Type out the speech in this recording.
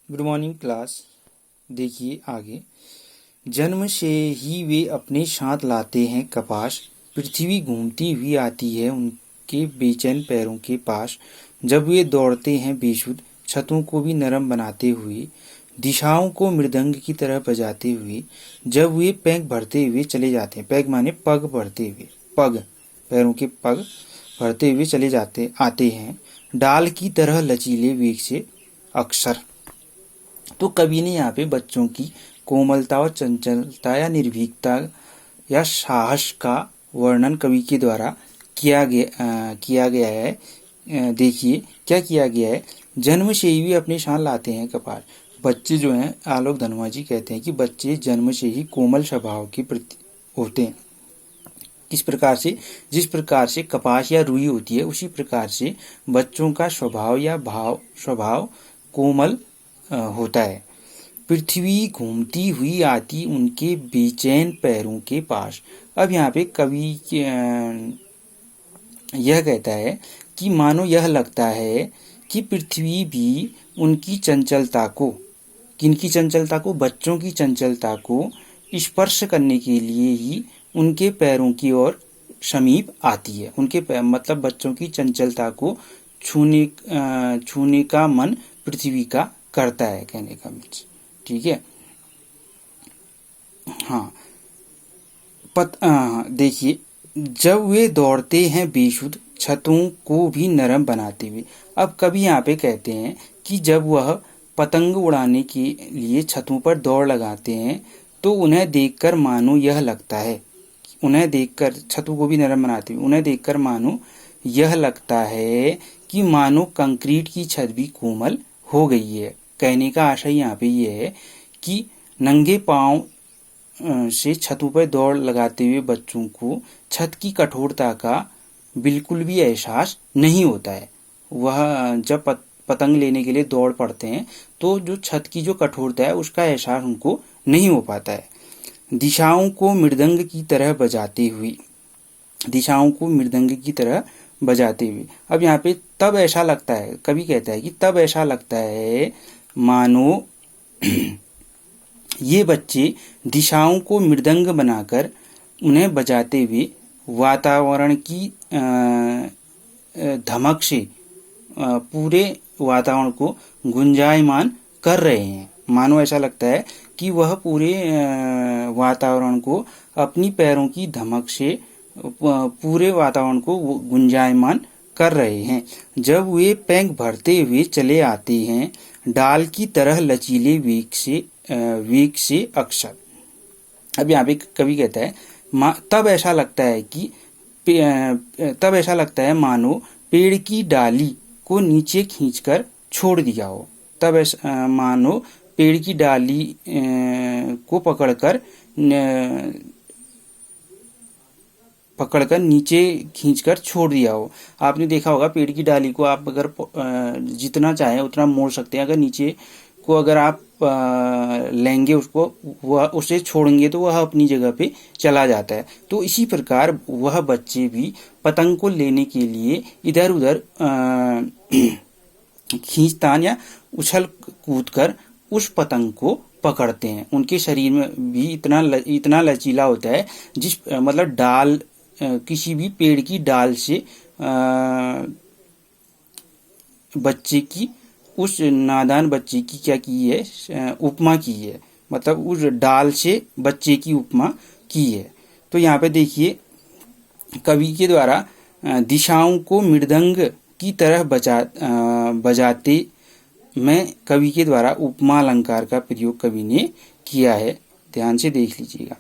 Good morning class. देखिए आगे। जन्म से ही वे अपने साथ लाते हैं कपास, पृथ्वी घूमती हुई आती है उनके बेचैन पैरों के पास। जब वे दौड़ते हैं बेसुध, छतों को भी नरम बनाते हुए, दिशाओं को मृदंग की तरह बजाते हुए। जब वे पैंक भरते हुए चले जाते हैं, पैग माने पग भरते हुए, पग पैरों के पग भरते हुए चले जाते आते हैं, डाल की तरह लचीले वेग से अक्सर। तो कवि ने यहाँ पे बच्चों की कोमलता और चंचलता या निर्भीकता या साहस का वर्णन कवि के द्वारा किया गया है। देखिए क्या किया गया है। जन्म से ही वे अपने साथ लाते हैं कपास। बच्चे जो हैं, आलोक धनवा जी कहते हैं कि बच्चे जन्म से ही कोमल स्वभाव के प्रति होते हैं। किस प्रकार से? जिस प्रकार से कपास या रुई होती है, उसी प्रकार से बच्चों का स्वभाव कोमल होता है। पृथ्वी घूमती हुई आती उनके बेचैन पैरों के पास। अब यहाँ पे कवि यह कहता है कि मानो यह लगता है कि पृथ्वी भी उनकी चंचलता को, किनकी चंचलता को? बच्चों की चंचलता को स्पर्श करने के लिए ही उनके पैरों की ओर समीप आती है। उनके मतलब बच्चों की चंचलता को छूने का मन पृथ्वी का करता है, कहने का मीन्स। ठीक है। हाँ, देखिए, जब वे दौड़ते हैं बेसुध, छतों को भी नरम बनाते हुए। अब कभी यहाँ पे कहते हैं कि जब वह पतंग उड़ाने के लिए छतों पर दौड़ लगाते हैं, तो उन्हें देखकर मानो यह लगता है, उन्हें देखकर छतों को भी नरम बनाते हुए, उन्हें देखकर मानो यह लगता है कि मानो कंक्रीट की छत भी कोमल हो गई है। कहने का आशय यहाँ पे ये है कि नंगे पांव से छतों पर दौड़ लगाते हुए बच्चों को छत की कठोरता का बिल्कुल भी एहसास नहीं होता है। वह जब पतंग लेने के लिए दौड़ पड़ते हैं तो जो छत की जो कठोरता है उसका एहसास उनको नहीं हो पाता है। दिशाओं को मृदंग की तरह बजाते हुए, दिशाओं को मृदंग की तरह बजाते हुए। अब यहाँ पे तब ऐसा लगता है, कवि कहता है कि तब ऐसा लगता है मानो ये बच्चे दिशाओं को मृदंग बनाकर उन्हें बजाते हुए वातावरण की धमक से पूरे वातावरण को गुंजायमान कर रहे हैं। मानो ऐसा लगता है कि वह पूरे वातावरण को अपनी पैरों की धमक से पूरे वातावरण को गुंजायमान कर रहे हैं। जब वे पैंक भरते हुए चले आते हैं, डाल की तरह लचीले वेग से अक्सर। अब यहाँ पे कवि कहता है तब ऐसा लगता है मानो पेड़ की डाली को नीचे खींचकर छोड़ दिया हो। तब ऐसा मानो पेड़ की डाली को पकड़कर नीचे खींचकर छोड़ दिया हो। आपने देखा होगा पेड़ की डाली को आप अगर जितना चाहे उतना मोड़ सकते हैं। अगर नीचे को अगर आप लेंगे उसको, वह उसे छोड़ेंगे तो वह अपनी जगह पे चला जाता है। तो इसी प्रकार वह बच्चे भी पतंग को लेने के लिए इधर उधर खींचतान या उछल कूद कर उस पतंग को पकड़ते हैं। उनके शरीर में भी इतना लचीला होता है, जिस मतलब डाल किसी भी पेड़ की डाल से बच्चे की, उस नादान बच्चे की क्या की है, उपमा की है। मतलब उस डाल से बच्चे की उपमा की है। तो यहाँ पे देखिए कवि के द्वारा दिशाओं को मृदंग की तरह बजाते में कवि के द्वारा उपमा अलंकार का प्रयोग कवि ने किया है। ध्यान से देख लीजिएगा।